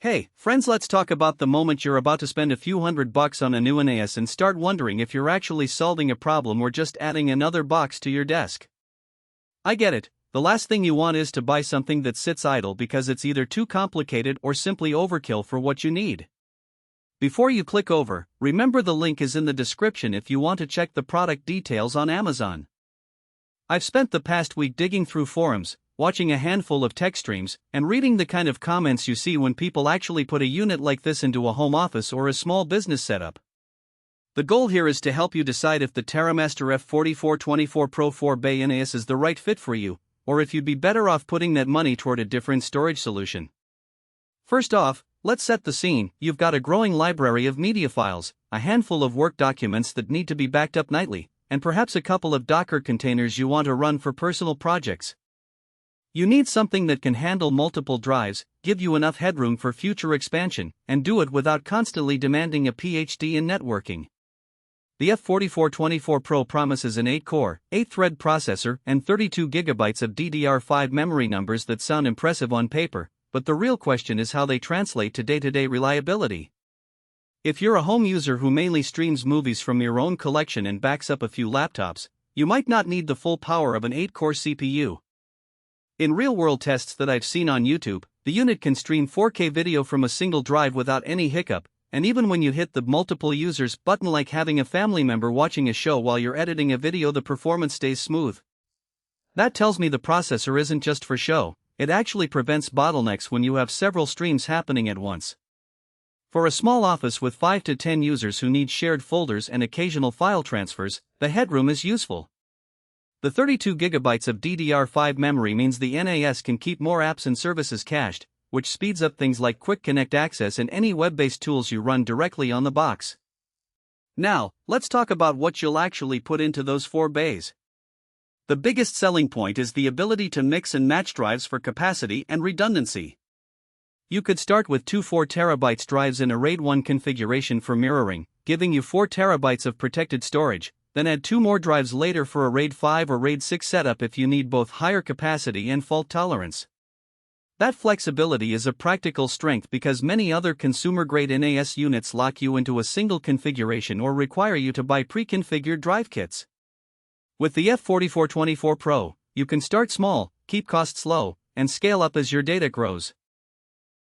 Hey, friends, let's talk about the moment you're about to spend a few $100 on a new NAS and start wondering if you're actually solving a problem or just adding another box to your desk. I get it, the last thing you want is to buy something that sits idle because it's either too complicated or simply overkill for what you need. Before you click over, remember the link is in the description if you want to check the product details on Amazon. I've spent the past week digging through forums, watching a handful of tech streams, and reading the kind of comments you see when people actually put a unit like this into a home office or a small business setup. The goal here is to help you decide if the TerraMaster F4424Pro 4bay NAS is the right fit for you, or if you'd be better off putting that money toward a different storage solution. First off, let's set the scene. You've got a growing library of media files, a handful of work documents that need to be backed up nightly, and perhaps a couple of Docker containers you want to run for personal projects. You need something that can handle multiple drives, give you enough headroom for future expansion, and do it without constantly demanding a PhD in networking. The F4424Pro promises an 8-core, 8-thread processor and 32 GB of DDR5 memory, numbers that sound impressive on paper, but the real question is how they translate to day-to-day reliability. If you're a home user who mainly streams movies from your own collection and backs up a few laptops, you might not need the full power of an 8-core CPU. In real-world tests that I've seen on YouTube, the unit can stream 4K video from a single drive without any hiccup, and even when you hit the multiple users button, like having a family member watching a show while you're editing a video, the performance stays smooth. That tells me the processor isn't just for show, it actually prevents bottlenecks when you have several streams happening at once. For a small office with 5 to 10 users who need shared folders and occasional file transfers, the headroom is useful. The 32 GB of DDR5 memory means the NAS can keep more apps and services cached, which speeds up things like quick connect access and any web-based tools you run directly on the box. Now, let's talk about what you'll actually put into those 4 bays. The biggest selling point is the ability to mix and match drives for capacity and redundancy. You could start with two 4 TB drives in a RAID 1 configuration for mirroring, giving you 4 TB of protected storage, then add 2 more drives later for a RAID 5 or RAID 6 setup if you need both higher capacity and fault tolerance. That flexibility is a practical strength because many other consumer-grade NAS units lock you into a single configuration or require you to buy pre-configured drive kits. With the F4424Pro, you can start small, keep costs low, and scale up as your data grows.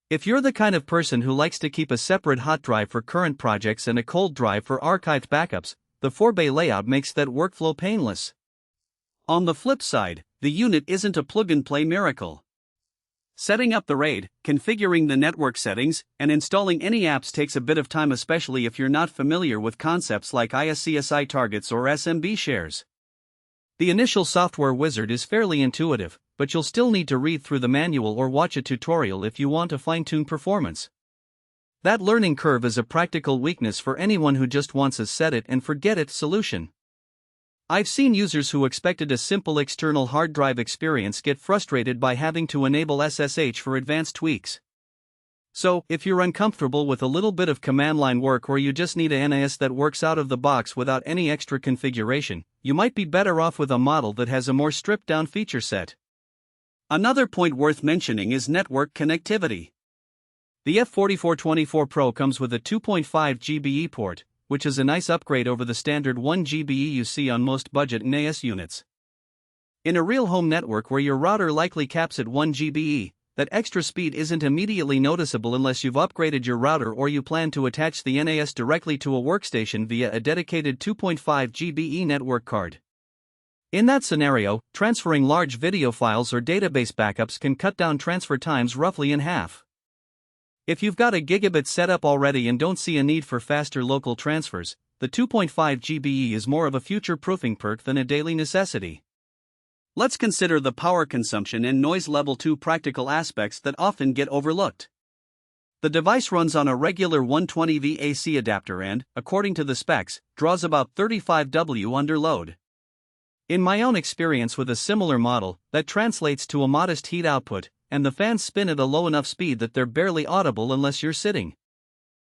If you're the kind of person who likes to keep a separate hot drive for current projects and a cold drive for archived backups, the 4bay layout makes that workflow painless. On the flip side, the unit isn't a plug-and-play miracle. Setting up the RAID, configuring the network settings, and installing any apps takes a bit of time, especially if you're not familiar with concepts like ISCSI targets or SMB shares. The initial software wizard is fairly intuitive, but you'll still need to read through the manual or watch a tutorial if you want to fine-tune performance. That learning curve is a practical weakness for anyone who just wants a set-it-and-forget-it solution. I've seen users who expected a simple external hard drive experience get frustrated by having to enable SSH for advanced tweaks. So, if you're uncomfortable with a little bit of command line work or you just need a NAS that works out of the box without any extra configuration, you might be better off with a model that has a more stripped-down feature set. Another point worth mentioning is network connectivity. The F4424Pro comes with a 2.5 GBE port, which is a nice upgrade over the standard 1 GBE you see on most budget NAS units. In a real home network where your router likely caps at 1 GBE, that extra speed isn't immediately noticeable unless you've upgraded your router or you plan to attach the NAS directly to a workstation via a dedicated 2.5 GBE network card. In that scenario, transferring large video files or database backups can cut down transfer times roughly in half. If you've got a gigabit setup already and don't see a need for faster local transfers, the 2.5 GBE is more of a future-proofing perk than a daily necessity. Let's consider the power consumption and noise level, 2 practical aspects that often get overlooked. The device runs on a regular 120V AC adapter and, according to the specs, draws about 35 W under load. In my own experience with a similar model, that translates to a modest heat output, and the fans spin at a low enough speed that they're barely audible unless you're sitting.